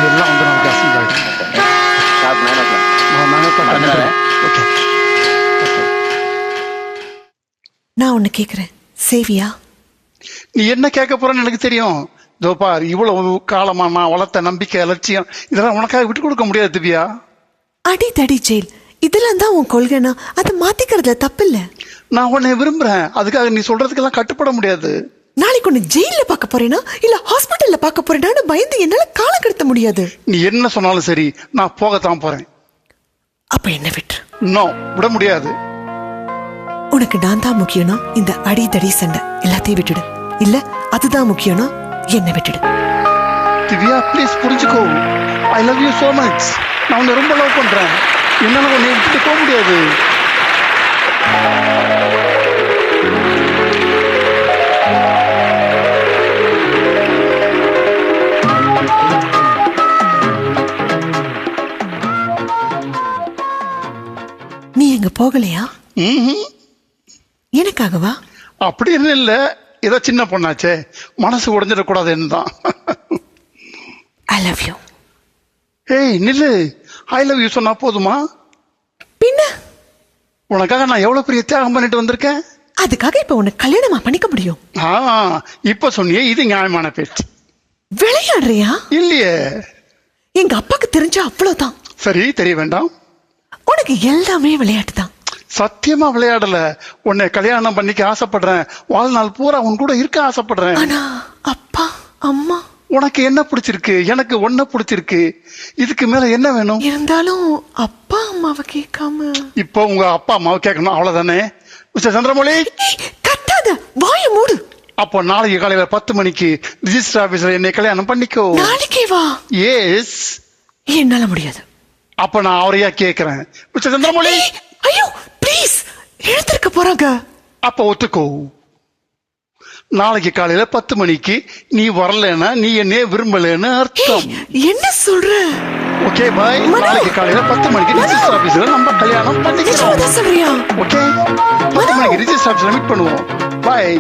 எல்லாம் வந்து நமக்கு அசிங்கம் ஷார்ப் 9 o'clock. ஓகே. நான் ஒண்ணு கேக்குறேன், சேவியா? நீ என்ன கேட்க போறன்னு எனக்கு தெரியும். இதோ பார், இவ்வளவு காலமா நான் வளர்த்த நம்பிக்கை, லட்சியம் இதெல்லாம் உனக்காக விட்டு கொடுக்க முடியாது திவ்யா. அடி தடி ஜெயில், இதெல்லாம் தான் உன் கொள்கைனா அதை மாத்திக்கிறதுல தப்பு இல்ல. நான் உன்னை விரும்புறேன், அதுக்காக நீ சொல்றதுக்கெல்லாம் கட்டுப்பட முடியாது. நாளைக்கு ஒன்னு ஜெயில பார்க்க போறேனா இல்ல ஹாஸ்பிட்டல்ல பார்க்க போறேனான்னு பயந்து என்னால காலம் கடத்த முடியாது. நீ என்ன சொன்னாலும் சரி, நான் போகத்தான் போறேன். அப்ப என்ன விட்டுரு. நோ, விட முடியாது. உனக்கு நான் தான் முக்கியம்னா இந்த அடி தடி சண்டை எல்லாத்தையும் விட்டுடு. இல்ல அதுதான் முக்கியம்னா என்ன விட்டுடு. திவ்யா ப்ளீஸ் புரிஞ்சுக்கோ. I love you so much. நான் உன்னை ரொம்ப லவ் பண்றேன். என்னால உன்னை விட்டுட்டு போக முடியாது. நீ எங்க போகலையா? எனக்காகவா? அப்படி என்ன இல்ல, ஏதோ சின்ன பொண்ணாச்சே, மனசு உடைஞ்சிடக்கூடாதுன்னு தான். I love you. ஏய் நில்லு, ஐ லவ் யூ சொன்னா போதுமா? பின்ன உனக்காக நான் எவ்வளவு பெரிய தியாகம் பண்ணிட்டு வந்திருக்கேன். அதுக்காக இப்ப உன்னை கல்யாணமா பண்ணிக்க முடியும்? இப்ப சொன்னியே, இது நியாயமான பேச்சு. விளையாடுறியா? இல்லையே. எங்க அப்பாக்கு தெரிஞ்சா அவ்வளவுதான். சரி, தெரிய வேண்டாம். உனக்கு எல்லாமே விளையாட்டு தான். சத்தியமா விளையாடல. உன்னை கல்யாணம் பண்ணிக்க ஆசைப்படுறேன். வாழ்நாள் பூரா உன் கூட இருக்க ஆசைப்படுறேன். ஆனா அப்பா அம்மா. உனக்கு என்ன பிடிச்சிருக்கு, எனக்கு ஒன்ன பிடிச்சிருக்கு. இதுக்கு மேல என்ன வேணும்? இருந்தாலும் அப்பா அம்மாவை கேட்காம. இப்போ உங்க அப்பா அம்மாவை கேட்கணும், அவ்வளவுதானே? மிஸ்டர் சந்திரமௌலி, கத்தாத, வாய மூடு. அப்போ நாளைக்கு காலையில 10 மணிக்கு ரிஜிஸ்டர் ஆபீஸ்ல என்னை கல்யாணம் பண்ணிக்கோ. நாளைக்கே வா. எஸ். என்னால முடியாது. அப்ப நான் அவரையா கேக்குறேன். மிஸ்டர் சந்திரமௌலி, ஐயோ ப்ளீஸ், எழுந்திருக்க போறாங்க. அப்ப ஒத்துக்கோ. நாளைக்கு காலையில 10 மணிக்கு நீ வரலன்னா நீ என்னைய விரும்பலன்னு அர்த்தம். என்ன சொல்ற? Okay bye. நாளைக்கு காலையில 10 மணிக்கு ரிஜிஸ்டர் ஆபீஸ்ல நம்ம கல்யாணம் பண்ணிக்கிறோம். சொல்றியா? ஓகே, 10 மணிக்கு ரிஜிஸ்டர் ஆபீஸ்ல மீட் பண்ணுவோம். பாய்.